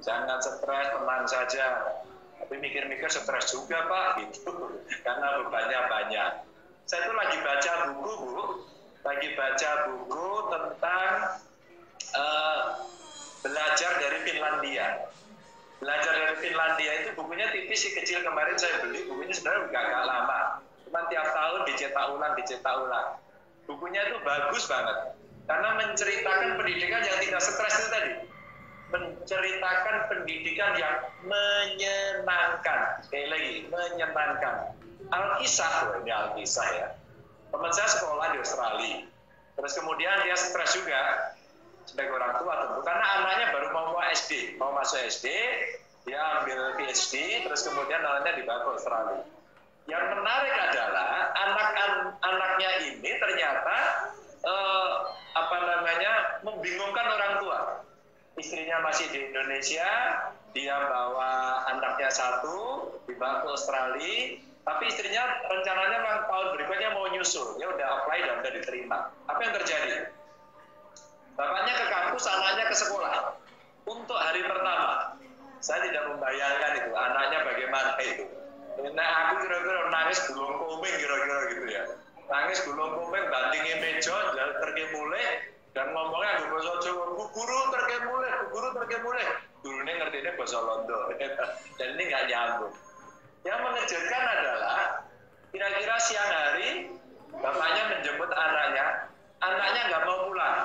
Jangan stres, tenang saja. Tapi mikir-mikir stres juga Pak, gitu. Karena bebannya banyak. Saya tuh lagi baca buku, Bu. Lagi baca buku tentang belajar dari Finlandia. Belajar dari Finlandia itu bukunya tipis sih, kecil. Kemarin saya beli, bukunya sebenarnya agak lama. Cuma tiap tahun dicetak ulang. Bukunya itu bagus banget. Karena menceritakan pendidikan yang tidak stres itu tadi. Menceritakan pendidikan yang menyenangkan. Sekali lagi, menyenangkan. Alkisah, ini Alkisah ya. Teman saya sekolah di Australia. Terus kemudian dia stres juga sebagai orang tua tentu. Karena anaknya baru mau masuk SD, dia ambil PhD, terus kemudian anaknya dibawa ke Australia. Yang menarik adalah anak-anaknya ini ternyata membingungkan orang tua. Istrinya masih di Indonesia, dia bawa anaknya satu, dibawa ke Australia, tapi istrinya rencananya tahun berikutnya mau nyusul, dia udah apply dan udah diterima. Apa yang terjadi? Bapaknya ke kampus, anaknya ke sekolah. Untuk hari pertama, saya tidak membayangkan itu, anaknya bagaimana itu. Nah, aku kira-kira nangis gulung komeng kira-kira gitu ya. Nangis gulung komeng, bandingin meja, terke mulai, dan ngomongnya gue bahasa Jawa, bu guru terke mulai. Gurunya ngertinya bahasa Londo, dan ini nggak nyambung. Yang mengejutkan adalah kira-kira siang hari bapaknya menjemput anaknya nggak mau pulang.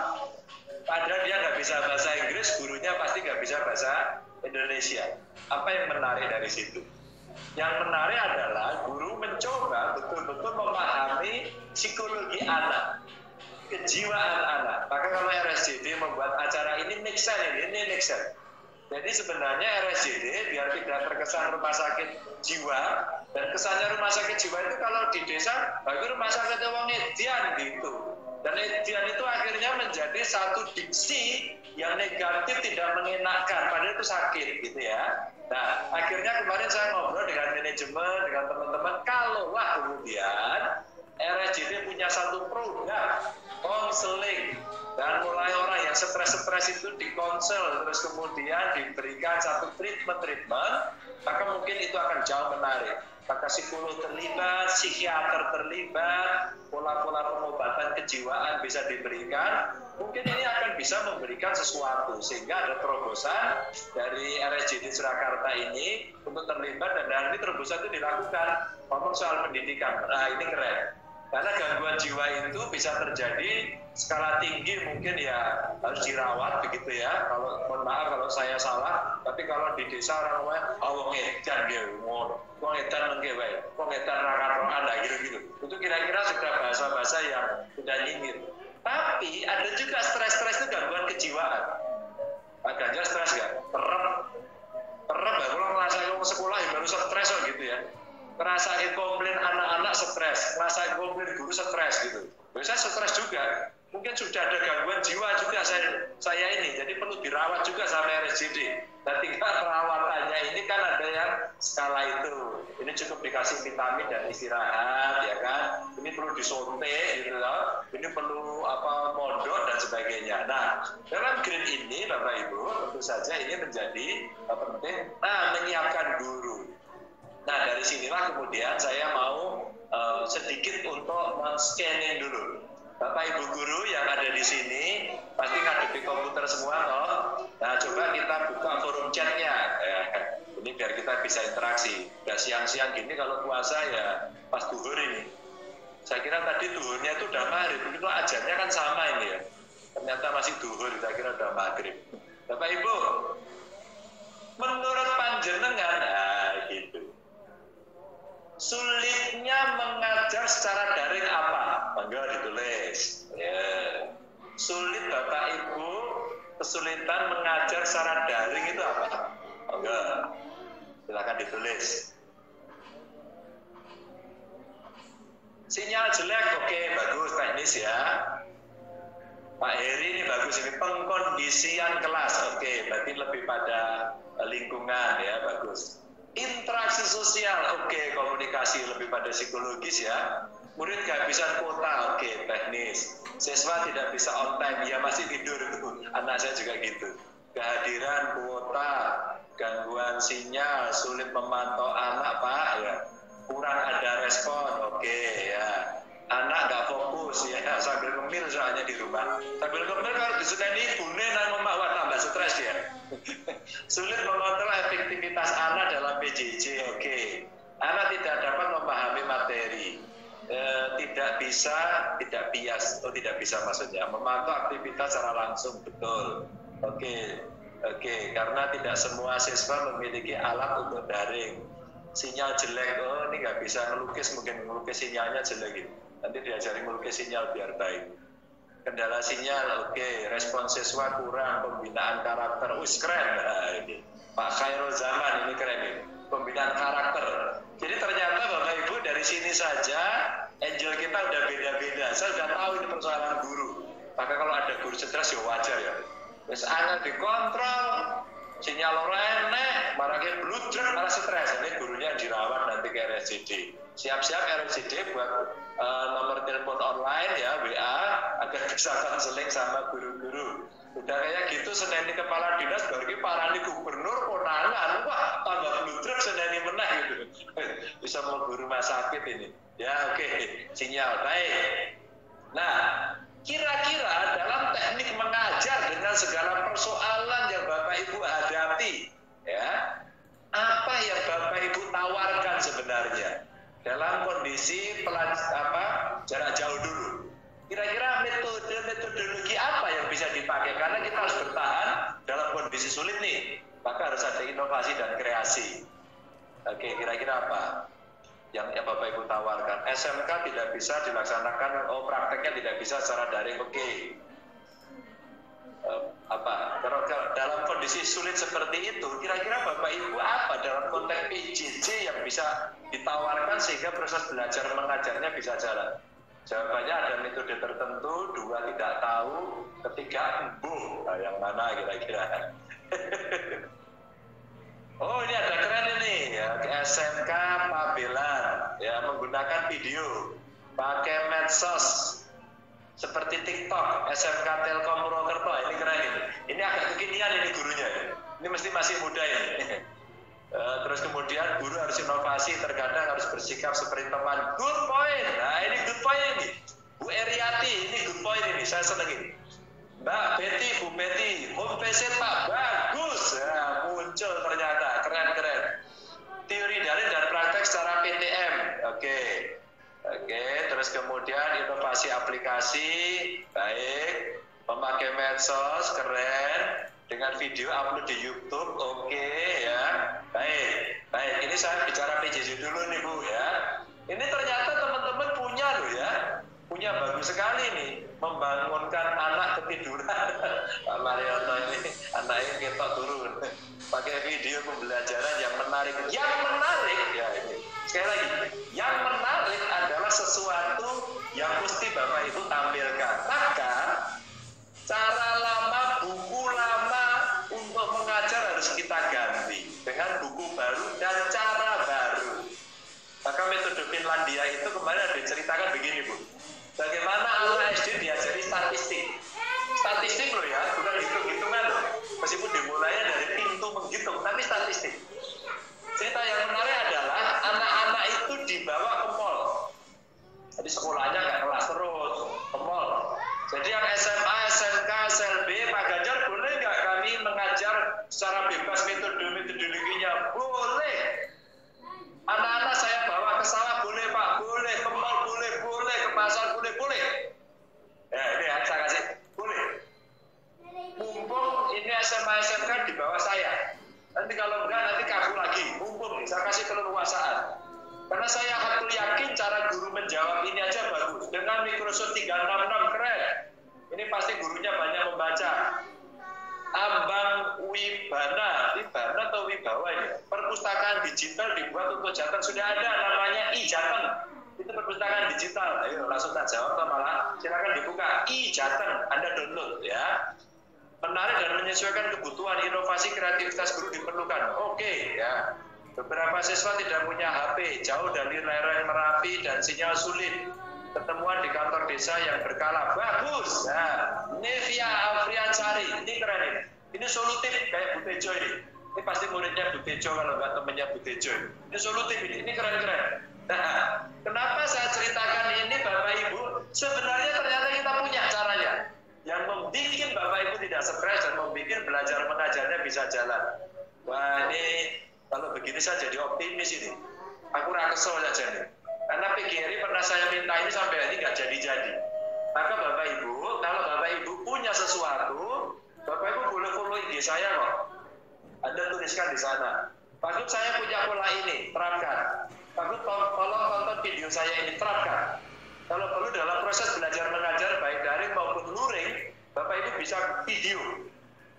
Padahal dia nggak bisa bahasa Inggris, gurunya pasti nggak bisa bahasa Indonesia. Apa yang menarik dari situ? Yang menarik adalah guru mencoba betul-betul memahami psikologi anak, kejiwaan anak. Maka kalau RSJD membuat acara ini make sense. Jadi sebenarnya RSJD biar tidak terkesan rumah sakit jiwa, dan kesannya rumah sakit jiwa itu kalau di desa bagi rumah sakit wong edian gitu. Dan edian itu akhirnya menjadi satu diksi yang negatif, tidak mengenakan, padahal itu sakit gitu ya. Nah, akhirnya kemarin saya ngobrol dengan manajemen, dengan teman-teman, kalaulah kemudian RSJD punya satu program konseling, dan mulai orang yang stres itu dikonsel, terus kemudian diberikan satu treatment, maka mungkin itu akan jauh menarik. Maka psikolog terlibat, psikiater terlibat, pola-pola pengobatan kejiwaan bisa diberikan. Mungkin ini akan bisa memberikan sesuatu, sehingga ada terobosan dari RSJD Surakarta ini untuk terlibat, dan hari ini terobosan itu dilakukan. Ngomong soal pendidikan, nah ini keren. Karena gangguan jiwa itu bisa terjadi skala tinggi, mungkin ya harus dirawat begitu ya. Kalau mohon maaf kalau saya salah, tapi kalau di desa orang wong edan dia ngono, wong edan mengke wae, wong edan rakarokan lah gitu. Itu kira-kira sudah bahasa-bahasa yang sudah nyinyir. Tapi ada juga stres itu gangguan kejiwaan. Pak Ganjar stres nggak? Terep ya, kalau ngerasain sekolah ya baru stres gitu ya. Ngerasain komplain anak-anak stres, ngerasain komplain guru stres gitu. Biasanya stres juga. Mungkin sudah ada gangguan jiwa juga saya ini, jadi perlu dirawat juga sama RSJD. Dan tinggal perawatannya ini kan ada yang skala itu. Ini cukup dikasih vitamin dan istirahat, ya kan. Ini perlu disuntik, gitu loh. Ini perlu mondok dan sebagainya. Nah, dalam grade ini, Bapak Ibu, tentu saja ini menjadi penting. Menyiapkan guru. Nah, dari sinilah kemudian saya mau sedikit untuk men-scanning dulu. Bapak Ibu guru yang ada di sini pasti ngadepi komputer semua toh. Nah, coba kita buka forum chatnya. Ini biar kita bisa interaksi. Ya siang-siang gini kalau puasa ya pas duhur ini. Saya kira tadi duhurnya itu udah maghrib. Itu ajarnya kan sama ini ya. Ternyata masih duhur, saya kira udah maghrib. Bapak Ibu, menurut panjenengan, gitu. Sulitnya mengajar secara daring apa? Monggo ditulis. Ya. Sulit Bapak Ibu, kesulitan mengajar secara daring itu apa? Monggo. Silakan ditulis. Sinyal jelek, oke, bagus, teknis ya. Pak Heri ini bagus, ini pengkondisian kelas, oke, berarti lebih pada lingkungan ya, bagus. Interaksi sosial, oke, komunikasi lebih pada psikologis ya. Murid kehabisan kuota, oke, teknis. Siswa tidak bisa on time, ya masih tidur itu. Anak saya juga gitu. kehadiran kuota, gangguan sinyal, sulit memantau anak Pak, ya, kurang ada respon, oke ya, anak nggak fokus ya, sambil ngemil soalnya di rumah, sambil ngemil kalau disukani ibune nang omah wah tambah stres ya. Sulit mengontrol efektivitas anak dalam PJJ, oke. Anak tidak dapat memahami materi, tidak bisa maksudnya memantau aktivitas secara langsung, betul. Oke, karena tidak semua siswa memiliki alat untuk daring. Sinyal jelek, oh ini nggak bisa ngelukis, mungkin ngelukis sinyalnya jelek gitu. Nanti diajari melukis sinyal biar baik. Kendala sinyal, oke. Respon siswa kurang, pembinaan karakter, keren. Nah, ini Pak Khairul Zaman, ini keren ini. Pembinaan karakter. Jadi ternyata Bapak Ibu dari sini saja angel kita udah beda-beda. Saya sudah tahu ini persoalan guru. Maka kalau ada guru stres ya wajar ya. Terus anak dikontrol, sinyal orang enek, marahnya bludruk, malah stres. Ini gurunya dirawat nanti ke RSCD. Siap-siap RSCD buat nomor telepon online ya, WA, agar bisa konseling sama guru-guru. Udah kayak gitu seneni kepala dinas, baru parani gubernur, konangan, wah tambah bludruk seneni meneh gitu. Bisa mau guru rumah sakit ini. Ya oke, sinyal, baik. Nah, kira-kira dalam teknik mengajar dengan segala persoalan yang Bapak Ibu hadapi, ya, apa yang Bapak Ibu tawarkan sebenarnya dalam kondisi jarak jauh dulu? Kira-kira metodologi apa yang bisa dipakai? Karena kita harus bertahan dalam kondisi sulit nih, maka harus ada inovasi dan kreasi. Oke, kira-kira apa yang Bapak Ibu tawarkan? SMK tidak bisa dilaksanakan, prakteknya tidak bisa secara daring, oke. Kalau dalam kondisi sulit seperti itu, kira-kira Bapak Ibu apa dalam konteks PJJ yang bisa ditawarkan sehingga proses belajar mengajarnya bisa jalan? Jawabannya ada metode tertentu, 2 tidak tahu, 3 embuh. Nah, yang mana kira-kira? Oh, ini ada keren ini ya, SMK Pabelan ya, menggunakan video, pakai medsos seperti TikTok, SMK Telkom Purwokerto, ini keren ini. Ini agak kekinian ini gurunya ya. Ini mesti masih muda ini. Terus kemudian guru harus inovasi, terkadang harus bersikap seperti teman. Good point. Nah, ini good point ini. Bu Eriati, ini good point ini. Saya senang ini. Mbak Betty, Bu Betty, home visit Pak, bagus. Nah, muncul ternyata, keren-keren. Teori daring dan praktek secara PTM. Oke, terus kemudian inovasi aplikasi, baik. Memakai medsos, keren. Dengan video upload di YouTube, oke ya. Baik. Ini saya bicara PJJ dulu nih Bu ya. Ini ternyata teman-teman punya loh ya. Punya bagus sekali nih, membangunkan anak ketiduran. Pak Mariono ini anaknya ketok turun. Pakai video pembelajaran yang menarik. Yang menarik ya ini. Sekali lagi, yang menarik adalah sesuatu yang mesti Bapak Ibu tampilkan. Maka cara lama, buku lama untuk mengajar harus kita ganti dengan buku baru dan cara baru. Maka metode Finlandia itu kemarin ada diceritakan begini Bu. Bagaimana anak SD diajari statistik. Statistik loh ya, bukan hitung-hitungan loh. Meskipun dimulainya dari pintu menghitung, tapi statistik. Cerita yang menarik adalah anak-anak itu dibawa ke mall. Jadi sekolahnya nggak kelas terus, ke mall. Jadi yang SMA, SMK, SLB, Pak Ganjar boleh nggak kami mengajar secara bebas metodologinya? Boleh. Anak-anak saya bawa ke sawah boleh Pak, boleh. Ke mall boleh. Ke pasar boleh. Ya ini yang saya kasih, boleh. Mumpung ini SMA, SMK di bawah saya. Nanti kalau enggak, nanti kabur lagi. Mumpung nih, saya kasih keleluasaan. Karena saya hakul yakin cara guru menjawab ini aja bagus. Dengan Microsoft 366 keren. Ini pasti gurunya banyak membaca. Ambang Wibana atau Wibawa ini. Perpustakaan digital dibuat untuk Jateng. Sudah ada namanya iJateng. Itu perpustakaan digital. Ayo langsung tak jawab atau malah silakan dibuka. iJateng, Anda download ya. Menarik dan menyesuaikan kebutuhan, inovasi kreativitas guru diperlukan. Oke ya. Beberapa siswa tidak punya HP, jauh dari lereng Merapi dan sinyal sulit. Ketemuan di kantor desa yang berkala, bagus. Nah, Nevia Afriansari, ini keren ini. Ini solutif kayak Bu Tejo ini. Ini pasti muridnya Bu Tejo kalau nggak temannya Bu Tejo. Ini solutif ini keren-keren. Nah, kenapa saya ceritakan ini Bapak Ibu? Sebenarnya ternyata kita punya caranya. Yang membuat Bapak Ibu tidak stres dan membuat belajar mengajarnya bisa jalan. Wah ini kalau begini saya jadi optimis ini. Aku kesel saja nih. Karena PGRI pernah saya minta ini sampai hari nggak jadi-jadi. Maka Bapak Ibu, kalau Bapak Ibu punya sesuatu, Bapak Ibu boleh follow IG saya kok. Anda tuliskan di sana. Pak Gut, saya punya pola ini, terapkan. Pak Gut, tolong tonton video saya ini, terapkan. Kalau perlu dalam proses belajar mengajar, baik daring maupun luring, Bapak Ibu bisa video.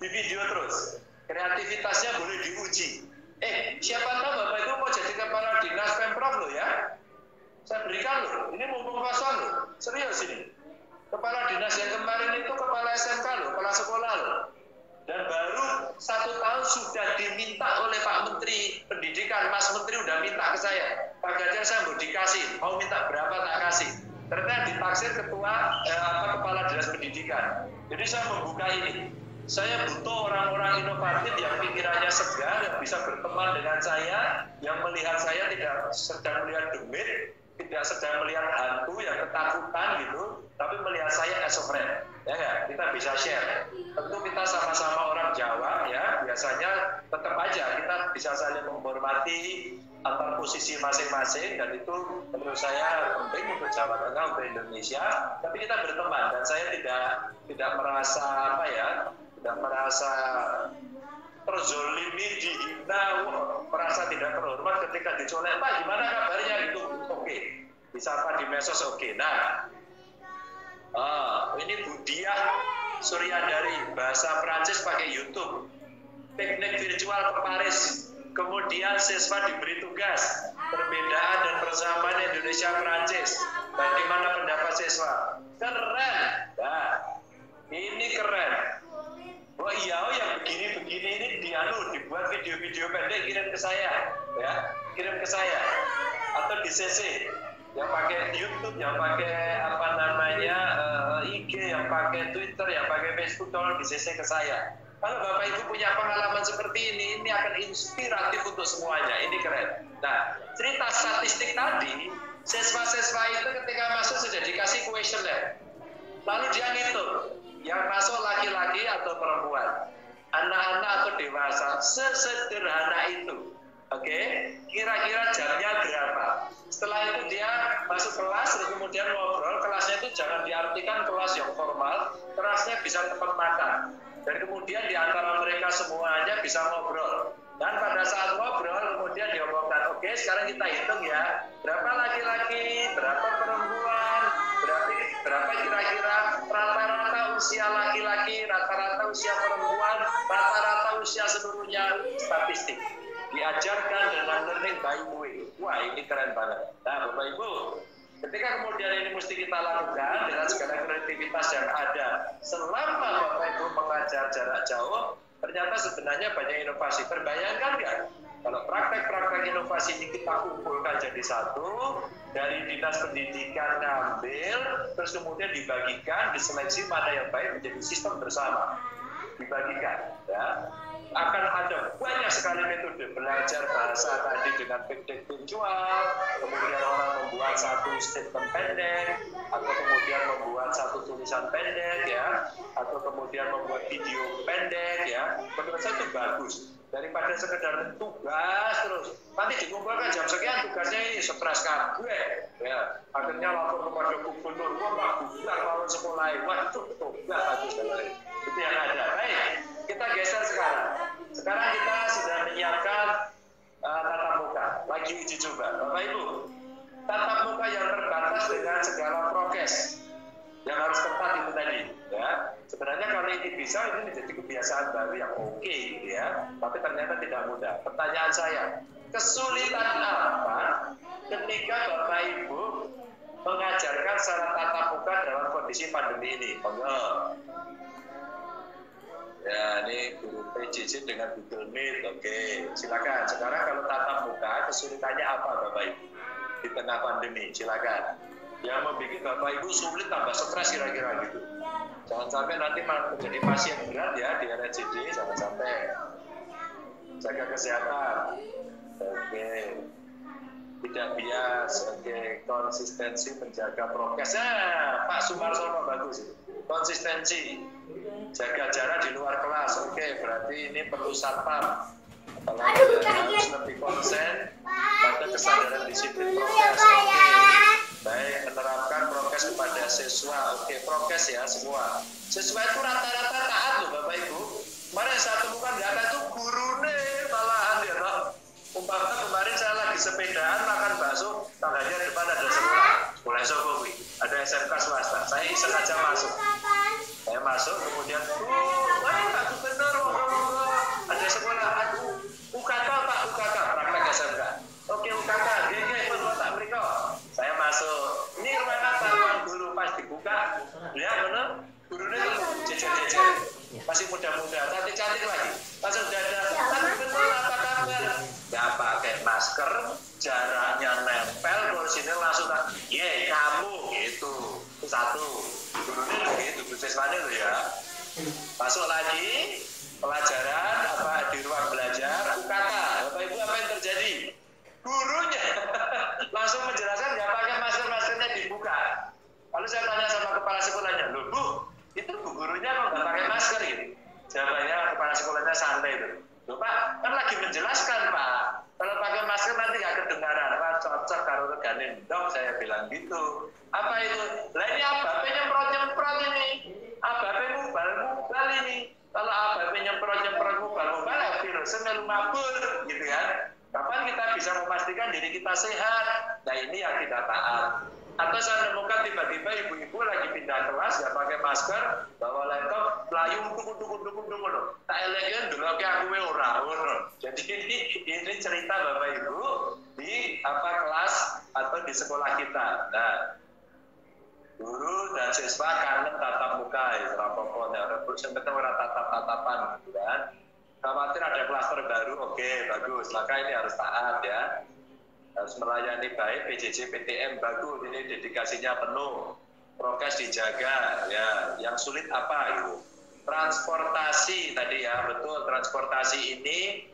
Di video terus. Kreativitasnya boleh diuji. Siapa tahu Bapak Ibu mau jadi kepala dinas Pemprov loh ya. Saya berikan loh, ini mumpung kosong loh. Serius ini. Kepala dinas yang kemarin itu kepala SMK loh, kepala sekolah loh. Dan baru 1 tahun sudah diminta oleh Pak Menteri Pendidikan, Mas Menteri udah minta ke saya, Pak Ganjar saya mau dikasih, mau minta berapa tak kasih. Ternyata ditaksir kepala dinas pendidikan. Jadi saya membuka ini. Saya butuh orang-orang inovatif yang pikirannya segar, yang bisa berteman dengan saya, yang melihat saya tidak sedang melihat demit, tidak sedang melihat hantu yang ketakutan gitu, tapi melihat saya as a friend. Ya nggak? Kita bisa share. Tentu kita sama-sama orang Jawa ya, biasanya tetap aja kita bisa saling menghormati antar posisi masing-masing, dan itu menurut saya penting untuk Jawa Tengah, untuk Indonesia. Tapi kita berteman, dan saya tidak merasa tidak merasa terzolimi, dihina, merasa tidak terhormat ketika dicolek. Pak, gimana kabarnya gitu? Oke. Bisa apa di medsos? Oke. Nah, ini Budiah Suryandari, bahasa Prancis pakai YouTube, piknik virtual ke Paris. Kemudian siswa diberi tugas perbedaan dan persamaan Indonesia Prancis. Bagaimana pendapat siswa? Keren. Nah, ini keren. Oh iya, yang begini-begini ini dibuat video-video pendek, kirim ke saya, ya, kirim ke saya, atau di CC, yang pakai YouTube, yang pakai IG, yang pakai Twitter, yang pakai Facebook, tolong di CC ke saya. Kalau Bapak Ibu punya pengalaman seperti ini akan inspiratif untuk semuanya. Ini keren. Nah, cerita statistik tadi, siswa-siswa itu ketika masuk sudah dikasih questionnaire, lalu dia ngitung yang masuk laki-laki atau perempuan, anak-anak atau dewasa, sesederhana itu. Oke, kira-kira jamnya berapa? Setelah itu dia masuk kelas, terus kemudian ngobrol. Kelasnya itu jangan diartikan kelas yang formal, kelasnya bisa tempat makan. Dan kemudian di antara mereka semuanya bisa ngobrol. Dan pada saat ngobrol, kemudian diomongkan, oke, sekarang kita hitung ya, berapa laki-laki, berapa perempuan, berapa kira-kira rata-rata usia laki-laki, rata-rata usia perempuan, rata-rata usia seluruhnya, statistik. Diajarkan dengan learning by way. Wah, ini keren banget. Nah, Bapak Ibu, ketika kemudian ini mesti kita lakukan dengan segala kreativitas yang ada, selama Bapak Ibu mengajar jarak jauh, ternyata sebenarnya banyak inovasi. Terbayangkan nggak? Kalau praktek-praktek inovasi ini kita kumpulkan jadi satu, dari dinas pendidikan ngambil, terus kemudian dibagikan, diseleksi mana yang baik menjadi sistem bersama. Dibagikan, ya. Akan ada banyak sekali metode belajar bahasa tadi dengan piknik virtual, kemudian orang membuat satu statement pendek, atau kemudian membuat satu tulisan pendek, ya, atau kemudian membuat video pendek, ya. Menurut saya itu bagus daripada sekedar tugas terus. Nanti dikumpulkan jam sekian tugasnya ini stres kabeh, ya. Akhirnya lapor kepada gubernur, wah bukan lawan sekolah, wah itu tugas bagus sekali. Itu yang ada. Baik, kita geser sekarang. Sekarang kita sudah menyiapkan tatap muka, lagi uji coba. Bapak Ibu, tatap muka yang terbatas dengan segala prokes yang harus ketat itu tadi, ya. Sebenarnya kalau ini bisa, ini menjadi kebiasaan baru yang oke, gitu ya. Tapi ternyata tidak mudah. Pertanyaan saya, kesulitan apa ketika Bapak Ibu mengajarkan secara tatap muka dalam kondisi pandemi ini? Ya, ini guru PJJ dengan Google Meet. Oke, silakan. Sekarang kalau tatap muka, kesulitannya apa Bapak Ibu di tengah pandemi? Silakan. Yang membuat Bapak Ibu sulit tambah stres kira-kira gitu. Jangan sampai nanti menjadi pasien berat ya di RSCD, jangan sampai. Jaga kesehatan. Oke. Tidak bias, oke. Konsistensi menjaga prokes. Nah, Pak Sumarsono bagus. Konsistensi. Jaga jarak di luar kelas. Oke, berarti ini perlu satpam. Apalagi harus lebih konsen pada kesadaran disiplin prokes. Oke. Baik, menerapkan prokes kepada siswa. Oke, prokes ya semua. Siswa itu rata-rata taat loh Bapak Ibu. Kemarin saya temukan data itu guru nih malahan ya toh. Umpamanya kemarin saya lagi sepedaan makan bakso, tangganya depan ada sekolah Jokowi, ada SMK swasta. Saya iseng aja masuk. Saya masuk kemudian, Pak Gubernur, ada sekolah UKK Pak, UKK praktek SMK. Oke UKK, gege perlu tak berikan. Saya masuk. Ini ruangan apa? Ruang guru pas dibuka, ya benar. Gurunya jejer-jejer, masih muda-muda, cantik-cantik lagi. Langsung dada, tapi betul apa kabar? Gak pakai masker, jaraknya nempel, kursinya langsung ye kamu gitu. Satu, gurunya gitu, siswanya loh ya. Masuk lagi, pelajaran apa di ruang belajar, UKK. Bapak Ibu apa yang terjadi? Gurunya langsung menjelaskan gak pakai masker, maskernya dibuka. Lalu saya tanya sama kepala sekolahnya, loh Bu, itu bu gurunya kok nggak pakai masker gitu? Jawabannya kepala sekolahnya santai itu. Loh Pak, kan lagi menjelaskan Pak. Kalau pakai masker nanti nggak kedengaran. Pak, cocok karo regane dong, saya bilang gitu. Apa itu? Lah ini ABAP nyemprot ini. ABAP mubal ini. Kalau ABAP nyemprot mubal ya virusnya melu mabur gitu kan. Kapan kita bisa memastikan diri kita sehat? Nah ini yang tidak taat. Atau saya menemukan tiba-tiba ibu-ibu lagi pindah kelas nggak pakai masker, bawa laptop, layu dukun tak elegan dulu aku ora. Jadi ini cerita Bapak Ibu di kelas atau di sekolah kita. Nah, guru dan siswa kangen tatap muka, rapopon, sebetulnya orang tatap-tatapan, gitu kan. Khawatir ada klaster baru, oke, bagus. Maka ini harus taat ya. Harus melayani baik, PJJ, PTM bagus, ini dedikasinya penuh, prokes dijaga, ya. Yang sulit apa gitu? Transportasi tadi ya, betul. Transportasi ini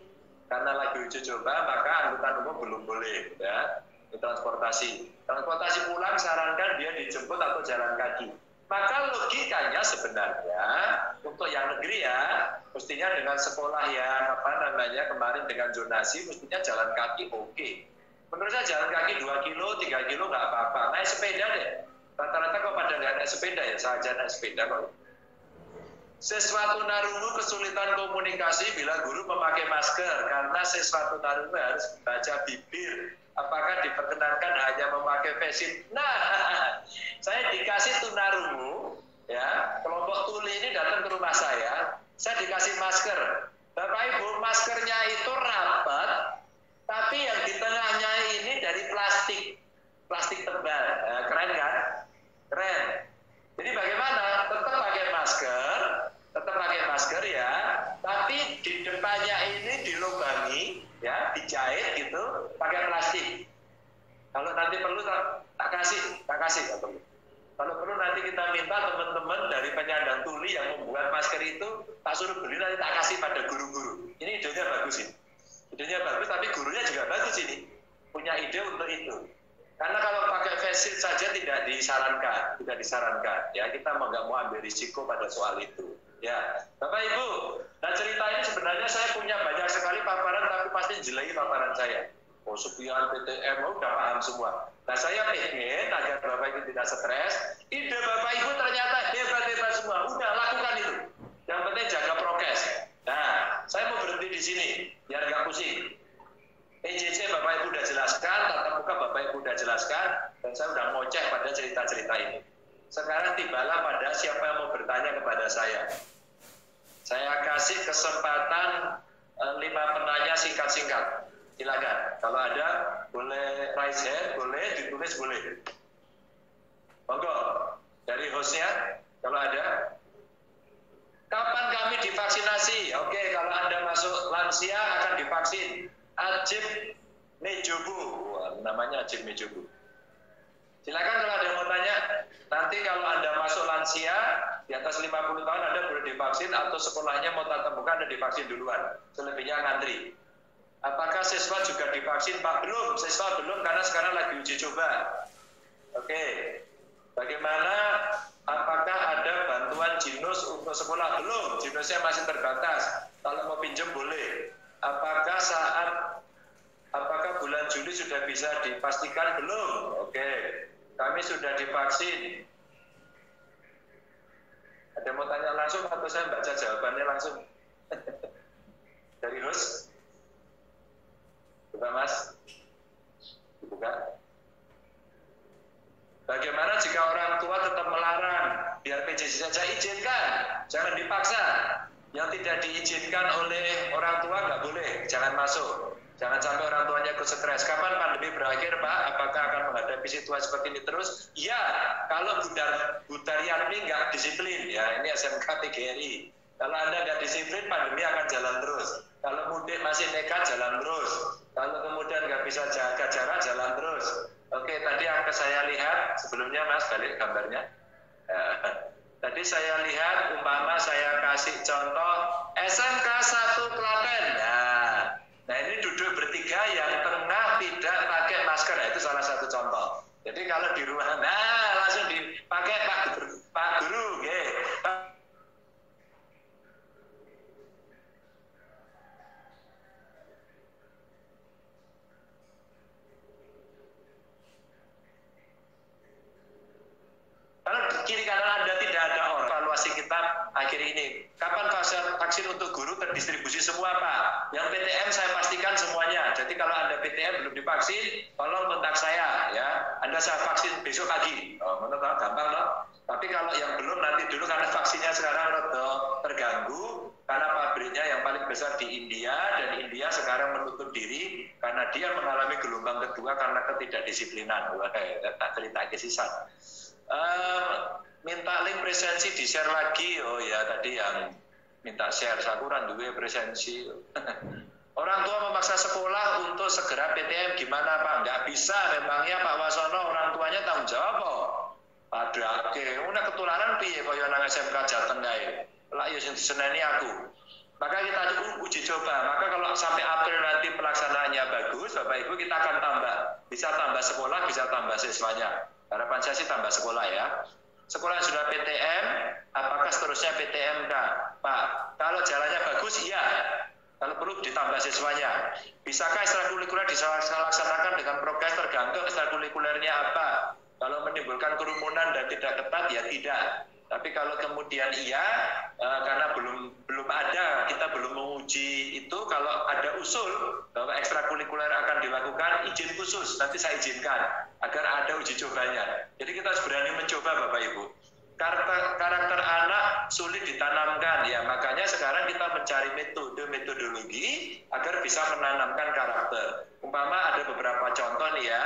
karena lagi uji coba, maka angkutan umum belum boleh, ya. Transportasi pulang sarankan dia dijemput atau jalan kaki. Maka logikanya sebenarnya untuk yang negeri ya, mestinya dengan sekolah yang kemarin dengan zonasi, mestinya jalan kaki oke. Menurut saya jalan kaki 2 kilo, 3 kilo nggak apa-apa. Naik sepeda deh. Rata-rata kok pada nggak naik sepeda ya, saya aja naik sepeda kok. Siswa tunarungu kesulitan komunikasi bila guru memakai masker karena siswa tunarungu harus baca bibir. Apakah diperkenankan hanya memakai face shield? Nah, saya dikasih tunarungu, ya kelompok tuli ini datang ke rumah saya dikasih masker. Bapak Ibu, maskernya itu rapat. Tapi yang di tengahnya ini dari plastik tebal, keren kan? Keren. Jadi bagaimana? Tetap pakai masker ya. Tapi di depannya ini dilubangi, ya, dijahit gitu, pakai plastik. Kalau nanti perlu tak kasih. Kalau perlu nanti kita minta teman-teman dari penyandang tuli yang membuat masker itu, tak suruh beli nanti tak kasih pada guru-guru. Ini idenya bagus ini. Idenya bagus, tapi gurunya juga bagus ini. Punya ide untuk itu. Karena kalau pakai face shield saja tidak disarankan. Ya, kita nggak mau ambil risiko pada soal itu. Ya, Bapak Ibu, nah cerita ini sebenarnya saya punya banyak sekali paparan, tapi pasti jelai paparan saya. Oh, sepian PTM, udah paham semua. Nah, saya ingin agar Bapak Ibu tidak stres. Ide Bapak Ibu ternyata hebat-hebat semua. Udah, lakukan itu. Yang penting jaga prokes. Nah, saya mau berhenti di sini, biar nggak pusing. PJJ Bapak Ibu udah jelaskan, tatap muka Bapak Ibu udah jelaskan, dan saya udah ngoceh pada cerita-cerita ini. Sekarang tibalah pada siapa yang mau bertanya kepada saya. Saya kasih kesempatan 5 penanya singkat-singkat. Silakan. Kalau ada, boleh raise hand, boleh ditulis, boleh. Monggo. Dari hostnya, kalau ada. Kapan kami divaksinasi? Oke, kalau Anda masuk lansia akan divaksin. Ajib Mejobu, namanya Ajib Mejobu. Silakan kalau ada yang mau tanya. Nanti kalau Anda masuk lansia, Di atas 50 tahun Anda boleh divaksin atau sekolahnya mau tatap muka Anda divaksin duluan. Selebihnya ngantri. Apakah siswa juga divaksin? Pak, belum. Siswa belum karena sekarang lagi uji coba. Oke. Bagaimana? Apakah ada bantuan Jinus untuk sekolah? Belum. Jinusnya masih terbatas. Kalau mau pinjam boleh. Apakah bulan Juli sudah bisa dipastikan? Belum. Oke. Kami sudah divaksin. Ada mau tanya langsung atau saya baca jawabannya langsung? Dari host? Buka Mas. Buka. Bagaimana jika orang tua tetap melarang? Biar PJJ saja izinkan, jangan dipaksa. Yang tidak diizinkan oleh orang tua nggak boleh, jangan masuk. Jangan sampai orang tuanya ikut stres. Kapan pandemi berakhir, Pak? Apakah akan menghadapi situasi seperti ini terus? Ya, kalau Budaryani nggak disiplin, ya ini SMK PGRI. Kalau Anda nggak disiplin, pandemi akan jalan terus. Kalau mudik masih nekat, jalan terus. Kalau kemudian nggak bisa jaga jarak, jalan terus. Oke, tadi yang saya lihat, sebelumnya Mas, balik gambarnya. Tadi saya lihat, umpama saya kasih contoh, SMK 1 Klaten. Nah ini duduk bertiga, yang tengah tidak pakai masker. Nah, itu salah satu contoh. Jadi kalau di rumah, langsung dipakai Pak Guru. Kalau di kiri kanan Anda tidak ada orang, evaluasi kita akhir ini. Kapan vaksin untuk guru terdistribusi semua, Pak? Yang PTM saya pastikan semuanya. Jadi kalau Anda PTM belum divaksin, tolong kontak saya, ya. Anda saya vaksin besok pagi. Gampang loh. Tapi kalau yang belum nanti dulu karena vaksinnya sekarang rada terganggu karena pabriknya yang paling besar di India dan India sekarang menutup diri karena dia mengalami gelombang kedua karena ketidakdisiplinan. Tak cerita kisah. Minta link presensi di share lagi. Oh ya, tadi yang minta share Sakuran duwe presensi. Orang tua memaksa sekolah untuk segera PTM gimana, Pak? Nggak bisa, memangnya Pak Wasono orang tuanya tanggung jawab kok. Padahal udah ketularan piye kaya nang SMK Jateng kae. Lah ya sing diseneni aku. Maka kita uji coba. Maka kalau sampai April nanti pelaksanaannya bagus, Bapak Ibu kita akan tambah. Bisa tambah sekolah, bisa tambah siswanya. Harapan saya sih tambah sekolah ya. Sekolah yang sudah PTM, apakah seterusnya PTMK? Pak, kalau jalannya bagus, iya. Kalau perlu ditambah siswanya. Bisakah ekstrakurikuler dilaksanakan dengan prokes tergantung ekstrakurikulernya apa? Kalau menimbulkan kerumunan dan tidak ketat, ya tidak. Tapi kalau kemudian iya, karena belum ada, kita belum menguji itu, kalau ada usul bahwa ekstrakurikuler akan dilakukan, izin khusus, nanti saya izinkan, agar ada uji cobanya. Jadi kita harus berani mencoba Bapak Ibu. Karakter anak sulit ditanamkan, ya makanya sekarang kita mencari metodologi agar bisa menanamkan karakter. Umpama ada beberapa contoh nih ya,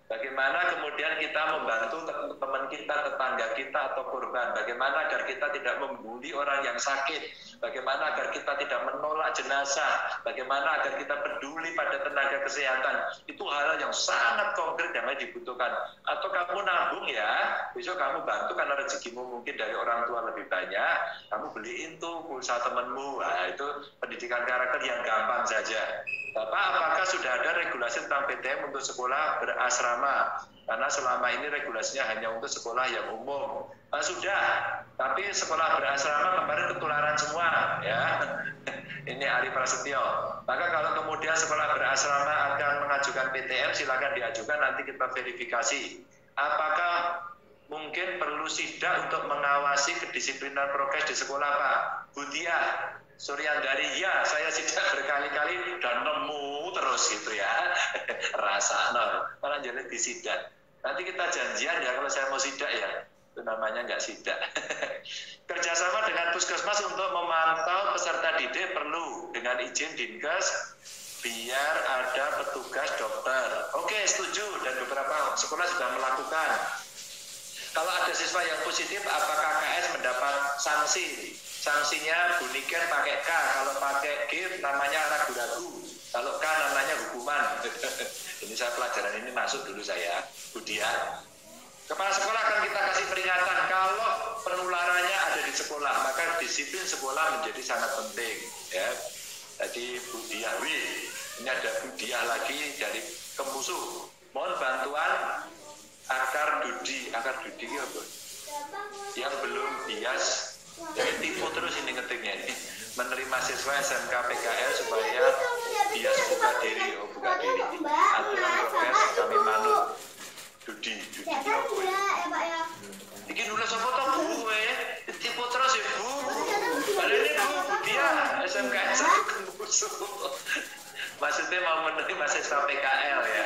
bagaimana kemudian kita membantu teman kita, tetangga kita atau korban. Bagaimana agar kita tidak membuli orang yang sakit. Bagaimana agar kita tidak menolak jenazah. Bagaimana agar kita peduli pada tenaga kesehatan. Itu hal yang sangat konkret yang dibutuhkan. Atau kamu nabung ya, besok kamu bantu karena rezekimu mungkin dari orang tua lebih banyak. Kamu beliin tuh pulsa temanmu. Nah, itu pendidikan karakter yang gampang saja. Bapak, apakah sudah ada regulasi tentang PTM untuk sekolah berasrama? Karena selama ini regulasinya hanya untuk sekolah yang umum. Sudah, tapi sekolah berasrama kemarin ketularan semua, ya. Ini Ari Prasetyo. Maka kalau kemudian sekolah berasrama akan mengajukan PTM, silakan diajukan, nanti kita verifikasi. Apakah mungkin perlu sidak untuk mengawasi kedisiplinan prokes di sekolah, Pak? Budia Suryandari, ya saya sidak berkali-kali dan nemu terus gitu ya. Rasa malah jadi disidak. Nanti kita janjian ya kalau saya mau sidak ya. Itu namanya nggak sidak. Kerjasama dengan puskesmas untuk memantau peserta didik perlu dengan izin Dinkes biar ada petugas dokter. Oke, setuju dan beberapa sekolah sudah melakukan. Kalau ada siswa yang positif, apakah KS mendapat sanksi? Sanksinya Bu Niken pakai K, kalau pakai G namanya ragu-ragu, kalau K namanya hukuman. Ini saya pelajaran ini masuk dulu saya, Bu Dia. Kepala sekolah akan kita kasih peringatan kalau penularannya ada di sekolah, maka disiplin sekolah menjadi sangat penting. Ya, jadi Bu Diah, ini ada Bu Diah lagi dari Kemusu. Mohon bantuan akar dudi apa? Yang belum bias, jadi tipu terus ini ngetiknya ini. Menerima siswa SMK PKL supaya bias buka diri, aturan prokes kami manut. Dudi. Iki nulis apa to Bu? Tipu terus ya Bu. Ada ini Bu dia SMK Kemusu. Maksudnya mau menerima siswa PKL ya.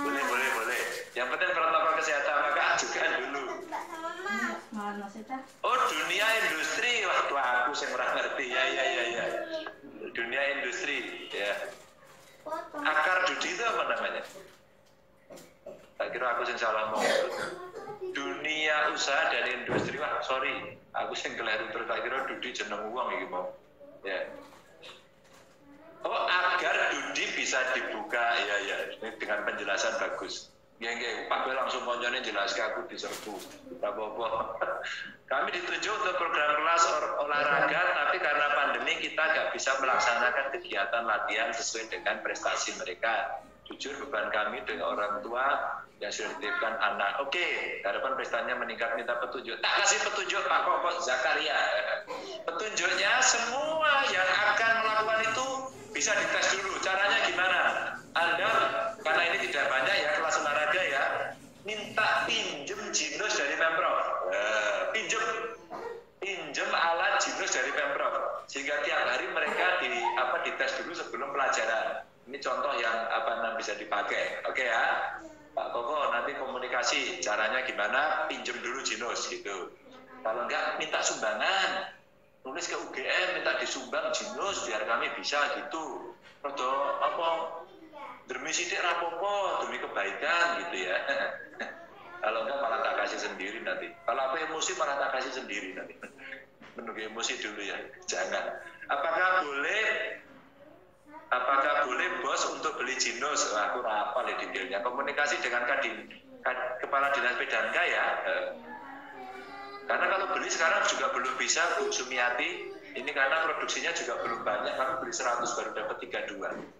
Boleh. Yang penting protokol kesehatan maka ajukan dulu. Oh, dunia industri. Waktu aku yang ora ngerti. Ya. Dunia industri ya. Akar dudi itu apa namanya? Tak kira aku yang salah mau. Dunia usaha dan industri. Wah, sorry. Aku yang keliru terus. Tak kira dudi jeneng uang iki mau. Ya. Oh, agar dudi bisa dibuka. Ya. Ini dengan penjelasan bagus. Ya, Pak Bel langsung konjone jelas ke aku diserbu. Apa-apa. Kami ditunjuk untuk program kelas olahraga, tapi karena pandemi kita nggak bisa melaksanakan kegiatan latihan sesuai dengan prestasi mereka. Jujur beban kami dengan orang tua yang sudah dititipkan anak. Oke, harapan prestasinya meningkat, minta petunjuk. Tak kasih petunjuk Pak Koko Zakaria. Petunjuknya semua yang akan melakukan itu bisa dites dulu. Caranya gimana? Anda, karena ini tidak banyak ya kelas olahraga ya, minta pinjem Jinos dari Pemprov. Pinjem alat Jinos dari Pemprov. Sehingga tiap hari mereka dites dulu sebelum pelajaran. Ini contoh yang bisa dipakai. Oke ya. Pak Koko nanti komunikasi caranya gimana, pinjem dulu Jinos gitu. Kalau enggak minta sumbangan. Nulis ke UGM minta disumbang Jinos biar kami bisa gitu. Demi sidik rapopo, demi kebaikan gitu ya. Kalau enggak malah tak kasih sendiri nanti. Kalau aku emosi malah tak kasih sendiri nanti. Menunggu emosi dulu ya, jangan. Apakah boleh bos untuk beli Jinos? Aku rapal ya detailnya. Komunikasi dengan Kepala Dinas PDANK ya. Karena kalau beli sekarang juga belum bisa Bu Sumiati. Ini karena produksinya juga belum banyak. Kami beli 100 baru dapat 32.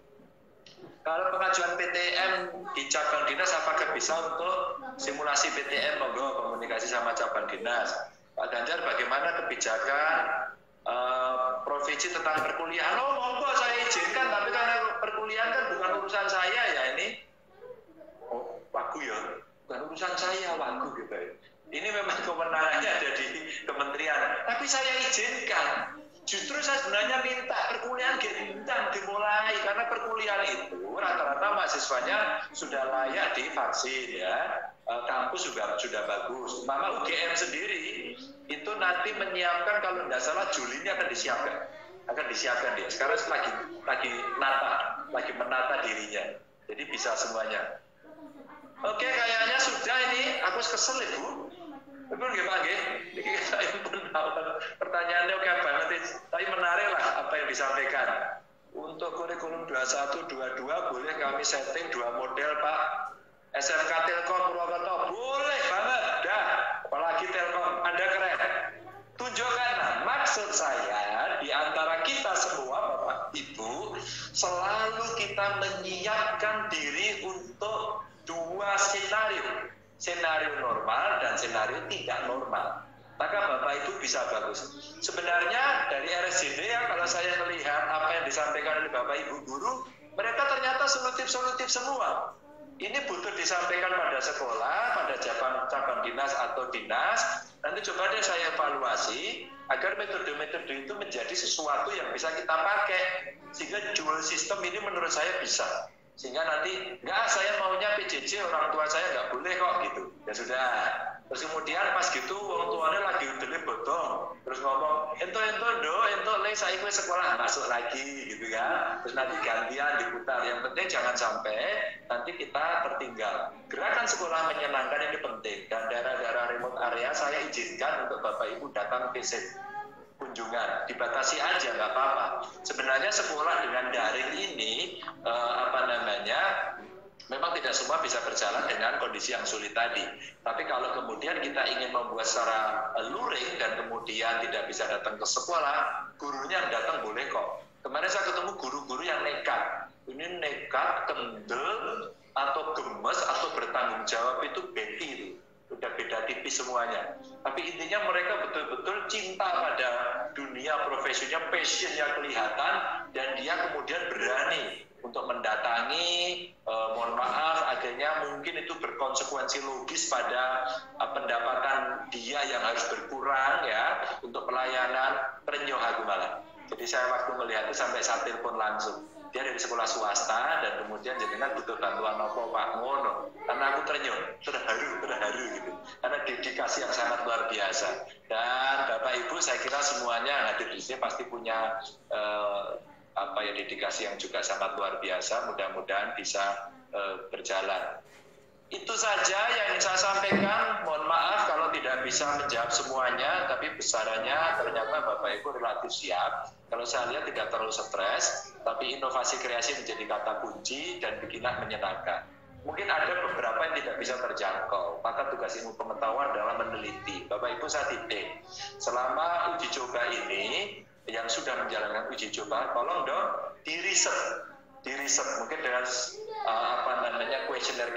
Kalau pengajuan PTM di cabang dinas apakah bisa untuk simulasi PTM? Monggo komunikasi sama cabang dinas. Pak Ganjar bagaimana kebijakan provinsi tentang perkuliahan? Oh monggo saya izinkan, tapi karena perkuliahan kan bukan urusan saya ya ini. Oh wagu ya, bukan urusan saya wagu gitu ya. Ini memang kewenangannya ada di kementerian, tapi saya izinkan. Justru saya sebenarnya minta perkuliahan dimulai karena perkuliahan itu rata-rata mahasiswanya sudah layak divaksin ya, kampus juga sudah bagus. Mama UGM sendiri itu nanti menyiapkan kalau tidak salah Juli ini akan disiapkan dia. Sekarang lagi menata dirinya, jadi bisa semuanya. Oke, kayaknya sudah ini. Aku kesel Ibu. Ibu nggak panggil, ini saya pun pertanyaannya oke banget, tapi menarik lah apa yang disampaikan. Untuk kurikulum 21-22 boleh kami setting 2 model Pak. SMK Telkom Purwokerto boleh banget, dah. Apalagi Telkom, Anda keren. Tunjukkan, nah, maksud saya di antara kita semua Bapak Ibu selalu kita menyiapkan diri untuk 2 senario normal dan senario tidak normal. Maka Bapak Ibu bisa bagus. Sebenarnya dari RSJD ya, kalau saya melihat apa yang disampaikan oleh Bapak Ibu guru, mereka ternyata solutif semua. Ini butuh disampaikan pada sekolah, pada cabang dinas atau dinas. Nanti coba deh saya evaluasi agar metode-metode itu menjadi sesuatu yang bisa kita pakai. Sehingga dual system ini menurut saya bisa. Sehingga nanti, enggak saya maunya PJJ, orang tua saya nggak boleh kok gitu. Ya sudah. Terus kemudian pas gitu orang tuanya lagi udah botong, terus ngomong ento le saya ikut sekolah masuk lagi gitu ya. Terus nanti gantian diputar. Yang penting jangan sampai nanti kita tertinggal. Gerakan sekolah menyenangkan ini penting, dan daerah-daerah remote area saya izinkan untuk Bapak Ibu datang visit kunjungan, dibatasi aja nggak apa-apa. Sebenarnya sekolah dengan daring ini Memang tidak semua bisa berjalan dengan kondisi yang sulit tadi. Tapi kalau kemudian kita ingin membuat secara luring dan kemudian tidak bisa datang ke sekolah, gurunya yang datang boleh kok. Kemarin saya ketemu guru-guru yang nekat. Ini nekat, kendel, atau gemes, atau bertanggung jawab itu beti itu. Udah beda tipis semuanya. Tapi intinya mereka betul-betul cinta pada dunia profesinya, passionnya kelihatan, dan dia kemudian berani untuk mendatangi, mohon maaf, adanya mungkin itu berkonsekuensi logis pada pendapatan dia yang harus berkurang ya untuk pelayanan Renyo Hagumala. Jadi saya waktu melihat itu sampai saya telepon langsung. Dia dari sekolah swasta dan kemudian jenengan butuh bantuan nopo Pak ngono. Karena aku terharu gitu. Karena dedikasi yang sangat luar biasa. Dan Bapak Ibu saya kira semuanya hadir di sini pasti punya dedikasi yang juga sangat luar biasa. Mudah-mudahan bisa berjalan. Itu saja yang ingin saya sampaikan. Mohon maaf kalau tidak bisa menjawab semuanya, tapi besarannya ternyata Bapak Ibu relatif siap. Kalau saya lihat tidak terlalu stres, tapi inovasi kreasi menjadi kata kunci dan bikinlah menyenangkan. Mungkin ada beberapa yang tidak bisa terjangkau, maka tugas ilmu pengetahuan adalah meneliti. Bapak Ibu saya titip, selama uji coba ini, yang sudah menjalankan uji coba, tolong dong diriset mungkin dengan kuesioner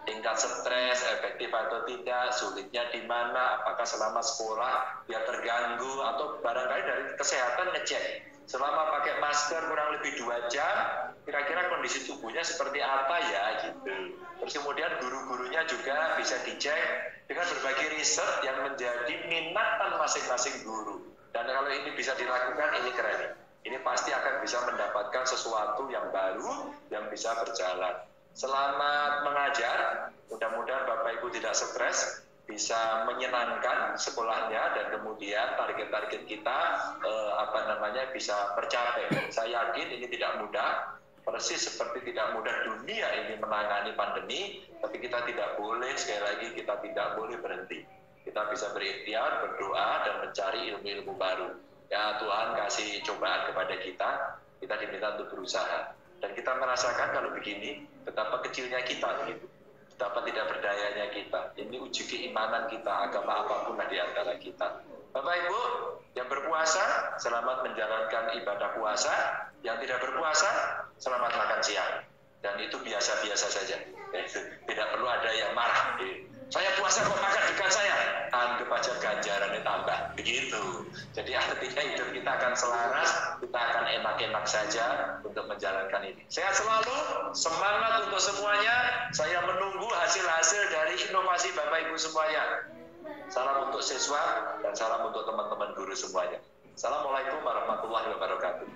tingkat stres efektif atau tidak, sulitnya di mana, apakah selama sekolah dia terganggu, atau barangkali dari kesehatan ngecek selama pakai masker kurang lebih 2 jam kira-kira kondisi tubuhnya seperti apa ya gitu. Terus kemudian guru-gurunya juga bisa dicek dengan berbagai riset yang menjadi minatan masing-masing guru. Dan kalau ini bisa dilakukan, ini keren. Ini pasti akan bisa mendapatkan sesuatu yang baru yang bisa berjalan. Selamat mengajar, mudah-mudahan Bapak Ibu tidak stres, bisa menyenangkan sekolahnya dan kemudian target-target kita bisa tercapai. Saya yakin ini tidak mudah, persis seperti tidak mudah dunia ini menangani pandemi, tapi kita tidak boleh, sekali lagi kita tidak boleh berhenti. Kita bisa berikhtiar, berdoa dan mencari ilmu-ilmu baru. Ya Tuhan kasih cobaan kepada kita diminta untuk berusaha. Dan kita merasakan kalau begini, betapa kecilnya kita gitu. Betapa tidak berdayanya kita. Ini uji keimanan kita, agama apapun di antara kita. Bapak Ibu yang berpuasa, selamat menjalankan ibadah puasa. Yang tidak berpuasa, selamat makan siang. Dan itu biasa-biasa saja. Tidak perlu ada yang marah. Saya puasa kok makan dekat saya, anggap aja ganjarannya tambah, begitu. Jadi artinya hidup kita akan selaras, kita akan enak-enak saja untuk menjalankan ini. Sehat selalu, semangat untuk semuanya. Saya menunggu hasil-hasil dari inovasi Bapak Ibu semuanya. Salam untuk siswa dan salam untuk teman-teman guru semuanya. Assalamualaikum warahmatullahi wabarakatuh.